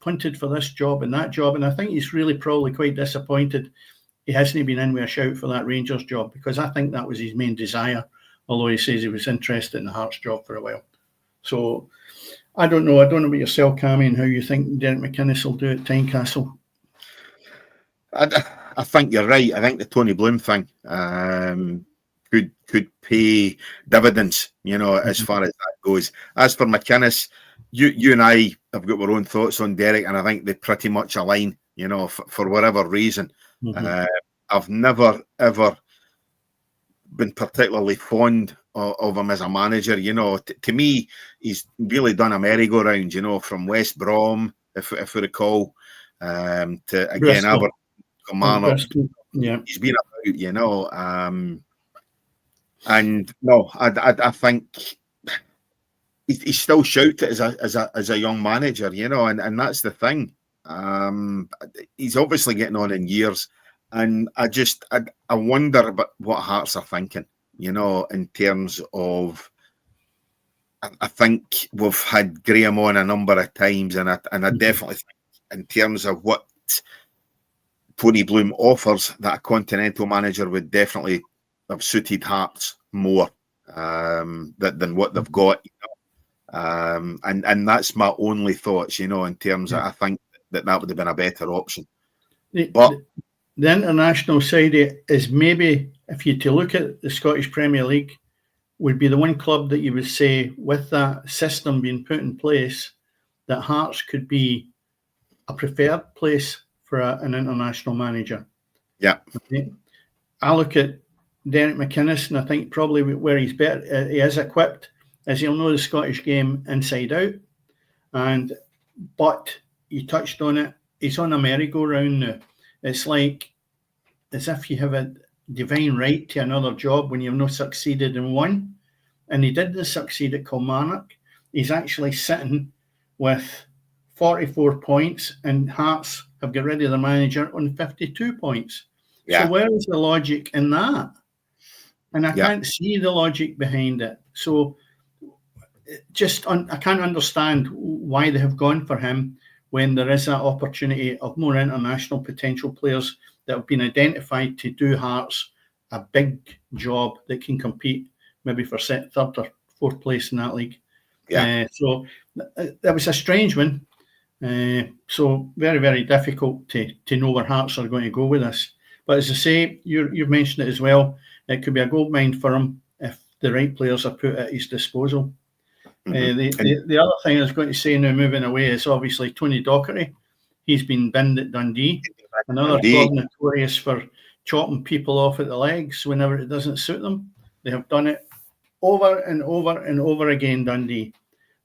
punted for this job and that job. And I think he's really probably quite disappointed he hasn't been in with a shout for that Rangers job, because I think that was his main desire, although he says he was interested in the Hearts job for a while. So I don't know. I don't know about yourself, Cammy, and how you think Derek McInnes will do at Tynecastle. I think you're right. I think the Tony Bloom thing could pay dividends, as far as that goes. As for McInnes, you and I have got our own thoughts on Derek, and I think they pretty much align, for whatever reason. I've never, ever been particularly fond of him as a manager. To me, he's really done a merry-go-round, from West Brom, if we recall, to, again, Albert Kilmarnock. Yeah. He's been about, and no, I think he's still shouted as a young manager, and that's the thing. He's obviously getting on in years, and I wonder about what Hearts are thinking, in terms of. I think we've had Graham on a number of times, and I definitely think in terms of what Tony Bloom offers, that a continental manager would definitely have suited Hearts more than what they've got. And that's my only thoughts, in terms of, I think that would have been a better option. But the international side is maybe, if you to look at the Scottish Premier League, would be the one club that you would say, with that system being put in place, that Hearts could be a preferred place for an international manager. Yeah. Okay. I look at Derek McInnes, and I think probably where he's better, he is equipped, is he'll know the Scottish game inside out. But you touched on it, he's on a merry-go-round now. It's like as if you have a divine right to another job when you've not succeeded in one. And he didn't succeed at Kilmarnock. He's actually sitting with 44 points, and Hearts have got rid of the manager on 52 points. Yeah. So where is the logic in that? And I can't see the logic behind it. So I can't understand why they have gone for him when there is that opportunity of more international potential players that have been identified to do Hearts a big job that can compete maybe for third or fourth place in that league. Yeah. So that was a strange one. So very, very difficult to know where Hearts are going to go with this. But as I say, you've mentioned it as well. It could be a goldmine for him if the right players are put at his disposal. The other thing I was going to say now, moving away, is obviously Tony Docherty. He's been binned at Dundee. Another club notorious for chopping people off at the legs whenever it doesn't suit them. They have done it over and over and over again, Dundee.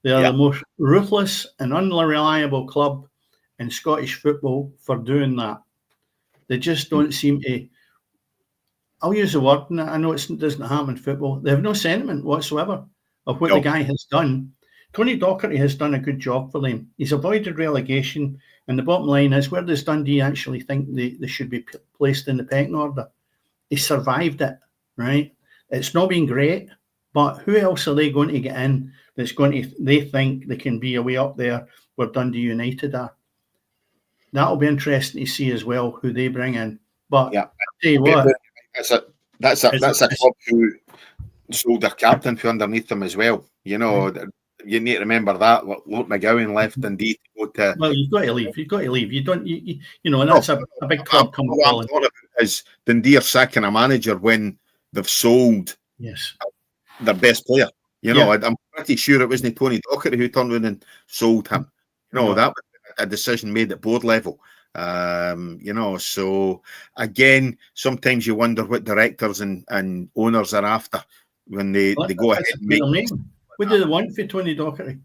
They are the most ruthless and unreliable club in Scottish football for doing that. They just don't seem to, I'll use the word, and I know it doesn't happen in football, they have no sentiment whatsoever of what the guy has done. Tony Docherty has done a good job for them. He's avoided relegation, and the bottom line is, where does Dundee actually think they should be placed in the pecking order? He survived it, right? It's not been great, but who else are they going to get in that's going to, they think they can be a way up there where Dundee United are? That'll be interesting to see as well who they bring in. But I'll tell you what, that's a club who sold their captain from underneath them as well. You need to remember that. Luke McGowan left Dundee to go to. Well, you've got to leave. You don't. And that's a big club coming along. Is Dundee are sacking a manager when they've sold their best player? I'm pretty sure it wasn't Tony Docherty who turned around and sold him. That was a decision made at board level. So again, sometimes you wonder what directors and owners are after when they go ahead and make. What do they want for Tony Docherty?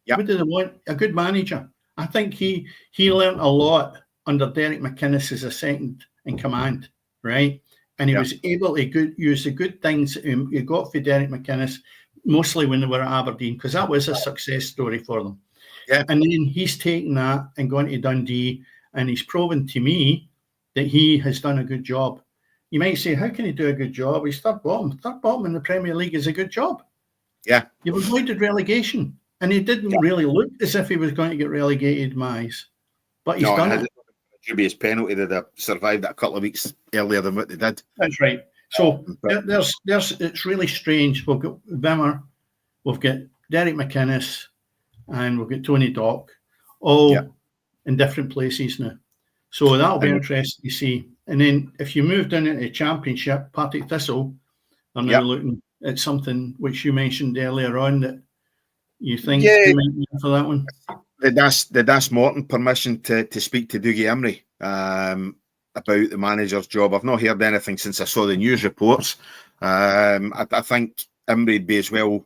What do they want? A good manager. I think he learned a lot under Derek McInnes as a second in command, right? And he was able to use the good things he got for Derek McInnes, mostly when they were at Aberdeen, because that was a success story for them. Yeah. And then he's taken that and gone to Dundee, and he's proven to me that he has done a good job. You might say, how can he do a good job? He's third bottom. Third bottom in the Premier League is a good job. Yeah. You've avoided relegation. And he didn't really look as if he was going to get relegated, Mize. But he's done it. Dubious penalty that they survived that a couple of weeks earlier than what they did. That's right. So it's really strange. We've got Wimmer, we've got Derek McInnes, and we've got Tony Dock, all in different places now. So that'll be interesting to see. And then if you move down into the Championship, Partick Thistle are now looking at something which you mentioned earlier on that you think they might be for that one. They'd asked Morton permission to speak to Dougie Emery about the manager's job. I've not heard anything since I saw the news reports. I think Emery'd be as well,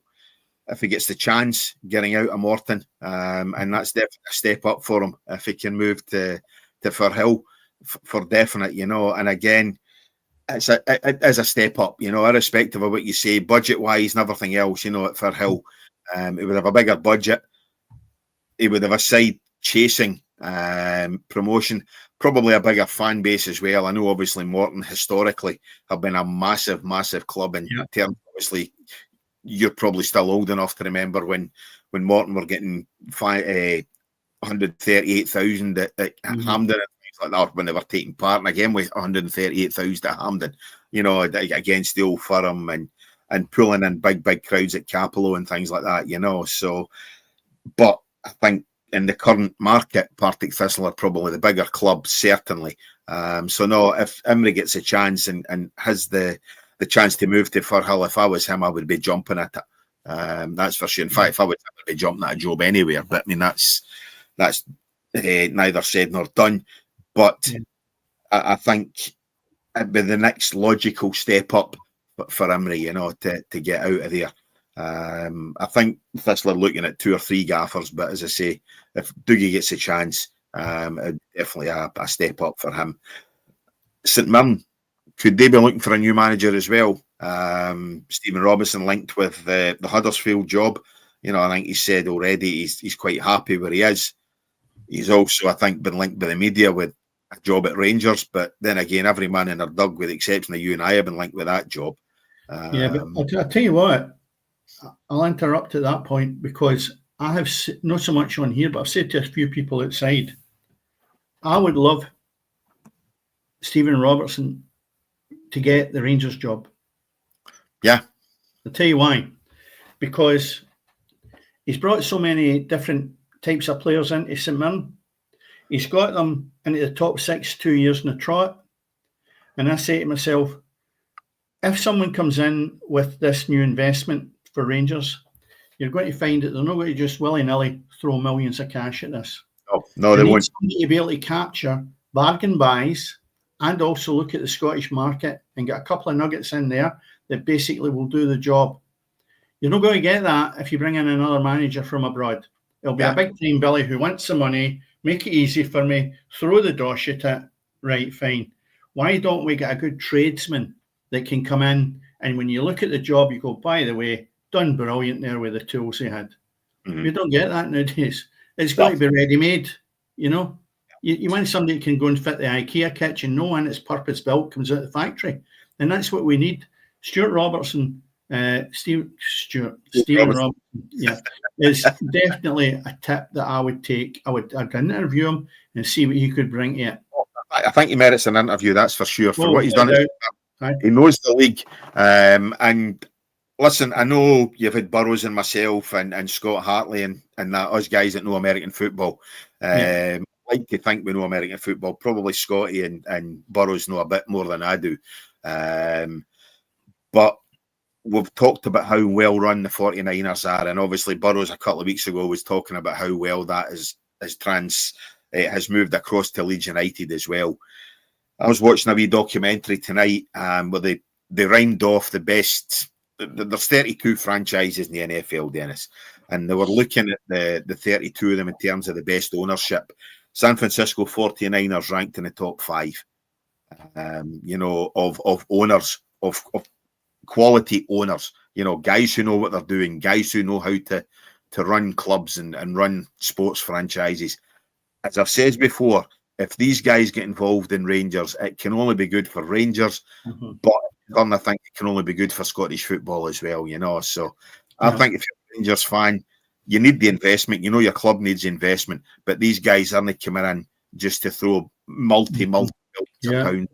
if he gets the chance, getting out of Morton. And that's definitely a step up for him if he can move to Firhill for definite, And again, it is a step up, irrespective of what you say, budget-wise and everything else, at Firhill. It would have a bigger budget. He would have a side chasing promotion, probably a bigger fan base as well. I know obviously Morton historically have been a massive, massive club in terms. Obviously, you're probably still old enough to remember when Morton were getting 138,000 at Hampden and things like that, when they were taking part. And again, with 138,000 at Hampden, against the Old Firm and pulling in big crowds at Capello and things like that, So, but I think in the current market, Partick Thistle are probably the bigger club, certainly. So no, if Imrie gets a chance and has the chance to move to Firhill, if I was him, I would be jumping at it. That's for sure. In fact, if I would be jumping at a job anywhere, but I mean that's neither said nor done. But I think it'd be the next logical step up for Imrie, to get out of there. I think Thistle are looking at 2 or 3 gaffers, but as I say, if Dougie gets a chance, definitely a step up for him. St Mirren, could they be looking for a new manager as well? Stephen Robinson linked with the Huddersfield job. I think he said already he's quite happy where he is. He's also, I think, been linked by the media with a job at Rangers, but then again, every man in their dug, with the exception of you and I, have been linked with that job. But I'll tell you what, I'll interrupt at that point, because I have not so much on here, but I've said to a few people outside, I would love Stephen Robertson to get the Rangers job. Yeah. I'll tell you why. Because he's brought so many different types of players into St Mirren. He's got them into the top 6 2 years in a trot. And I say to myself, if someone comes in with this new investment for Rangers, you're going to find that they're not going to just willy-nilly throw millions of cash at this. No, they won't. They need to be able to capture bargain buys and also look at the Scottish market and get a couple of nuggets in there that basically will do the job. You're not going to get that if you bring in another manager from abroad. It'll be a big time Billy who wants the money, make it easy for me, throw the dosh at it. Right, fine. Why don't we get a good tradesman that can come in, and when you look at the job, you go, by the way, done brilliant there with the tools he had. Mm-hmm. You don't get that nowadays. It's got to be ready-made, You want somebody that can go and fit the IKEA kitchen. No one that's purpose-built comes out of the factory. And that's what we need. Stuart Robertson, Stephen Robertson, is definitely a tip that I would take. I'd interview him and see what he could bring to it. I think he merits an interview, that's for sure. For what he's done, he knows the league. And listen, I know you've had Burrows and myself and Scott Hartley and that, us guys that know American football. I like to think we know American football. Probably Scotty and Burrows know a bit more than I do. But we've talked about how well run the 49ers are, and obviously Burrows a couple of weeks ago was talking about how well that has moved across to Leeds United as well. I was watching a wee documentary tonight where they rhymed off the best. There's 32 franchises in the NFL, Dennis, and they were looking at the 32 of them in terms of the best ownership. San Francisco 49ers ranked in the top 5, of owners, of quality owners, guys who know what they're doing, guys who know how to run clubs and run sports franchises. As I've said before, if these guys get involved in Rangers, it can only be good for Rangers, but I think it can only be good for Scottish football as well, So I think if you're a Rangers fan, you need the investment. Your club needs investment, but these guys aren't coming in just to throw multi millions of pounds,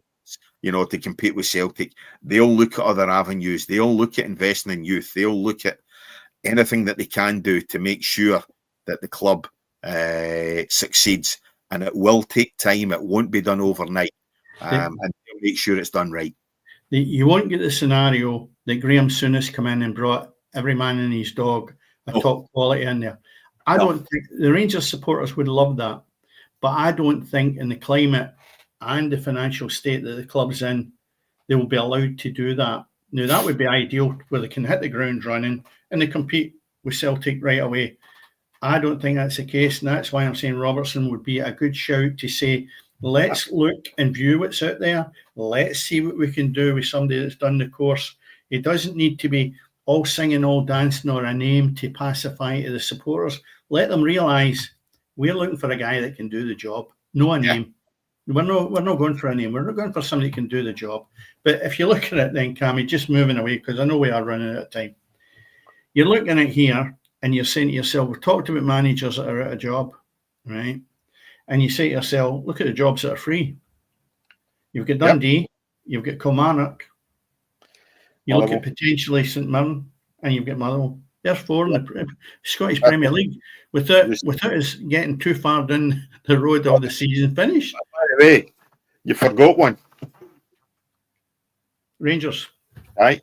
to compete with Celtic. They all look at other avenues. They all look at investing in youth. They all look at anything that they can do to make sure that the club succeeds. And it will take time. It won't be done overnight. And they'll make sure it's done right. You won't get the scenario that Graham Souness come in and brought every man and his dog a top quality in there. I don't think the Rangers supporters would love that, but I don't think in the climate and the financial state that the club's in, they will be allowed to do that. Now, that would be ideal, where they can hit the ground running and they compete with Celtic right away. I don't think that's the case, and that's why I'm saying Robertson would be a good shout to say, let's look and view what's out there. Let's see what we can do with somebody that's done the course. It doesn't need to be all singing, all dancing, or a name to pacify to the supporters. Let them realise we're looking for a guy that can do the job, no a name. We're not going for a name. We're not going for somebody who can do the job. But if you look at it then, Cammy, just moving away, because I know we are running out of time. You're looking at here and you're saying to yourself, we've talked about managers that are out of job, right? And you say to yourself, look at the jobs that are free. You've got Dundee, you've got Kilmarnock, You look at potentially St Mirren, and you've got Motherwell. There's 4 in the Scottish Premier League without us getting too far down the road of the season finish. By the way, you forgot one. Rangers. Aye.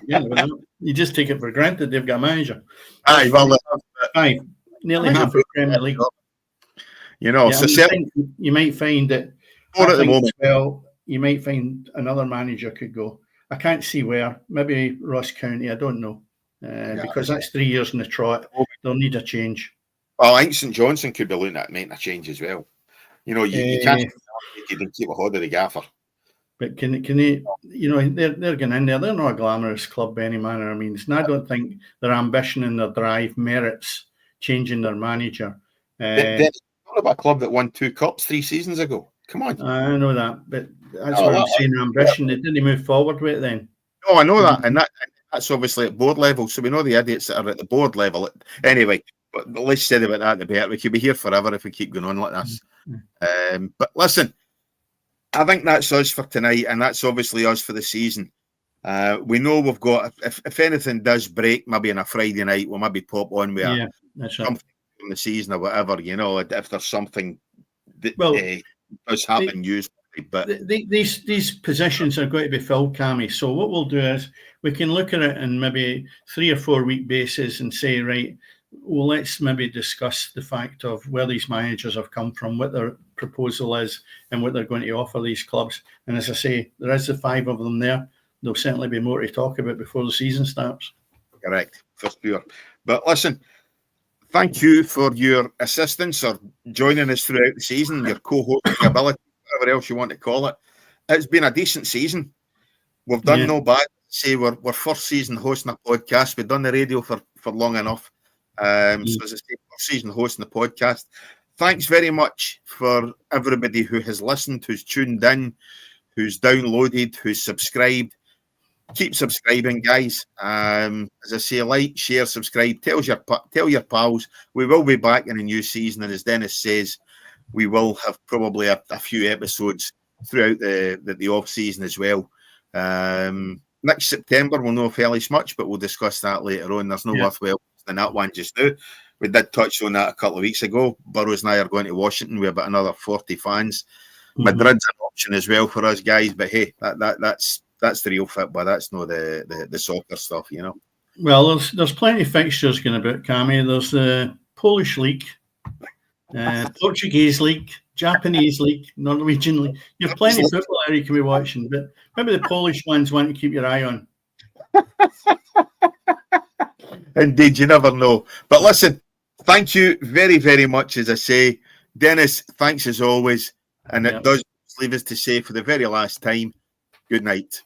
Yeah, you just take it for granted they've got a manager. Aye, well, 5, nearly half the Premier League. You know, yeah, so you might find that. At the moment, well, you might find another manager could go. I can't see where. Maybe Ross County. I don't know because that's 3 years in the trot. They'll need a change. Well, I think St Johnstone could be looking at making a change as well. You know, you can't keep a hold of the gaffer. But can they? You know, they're going in there. They're not a glamorous club by any manner of means, and I don't think their ambition and their drive merits changing their manager. It's not about a club that won 2 cups 3 seasons ago. Come on. I know that, but that's what I'm saying. Ambition. They didn't move forward with it then. No, I know that, and that's obviously at board level. So we know the idiots that are at the board level. Anyway, but let's say about that the better. We could be here forever if we keep going on like this. But listen, I think that's us for tonight, and that's obviously us for the season. We know we've got, if anything does break, maybe on a Friday night, we'll maybe pop on with something from the season or whatever, you know, if there's something that does happen usually. But these positions are going to be filled, Cammy. So what we'll do is we can look at it in maybe 3 or 4 week basis and say, right, well, let's maybe discuss the fact of where these managers have come from, what their proposal is, and what they're going to offer these clubs. And as I say, there is the 5 of them there. There'll certainly be more to talk about before the season starts. Correct, for sure. But listen, thank you for your assistance or joining us throughout the season, your co-hosting ability, whatever else you want to call it. It's been a decent season. We've done no bad. Say we're first season hosting a podcast. We've done the radio for long enough. So as I say, first season hosting the podcast. Thanks very much for everybody who has listened, who's tuned in, who's downloaded, who's subscribed. Keep subscribing, guys. As I say, like, share, subscribe. Tell your pals. We will be back in a new season, and as Dennis says, we will have probably a few episodes throughout the off season as well. Next September we'll know fairly much, but we'll discuss that later on. There's no worthwhile than that one just now. We did touch on that a couple of weeks ago. Burrows and I are going to Washington. We have about another 40 fans. Madrid's an option as well for us guys, but hey, that's the real football. That's not the soccer stuff, you know. Well, there's plenty of fixtures going about, Cammy. There's the Polish League, Portuguese League, Japanese League, Norwegian League. You have plenty of football there you can be watching, but maybe the Polish one's one to keep your eye on. Indeed, you never know. But listen, thank you very, very much, as I say. Dennis, thanks as always. And it does leave us to say for the very last time, good night.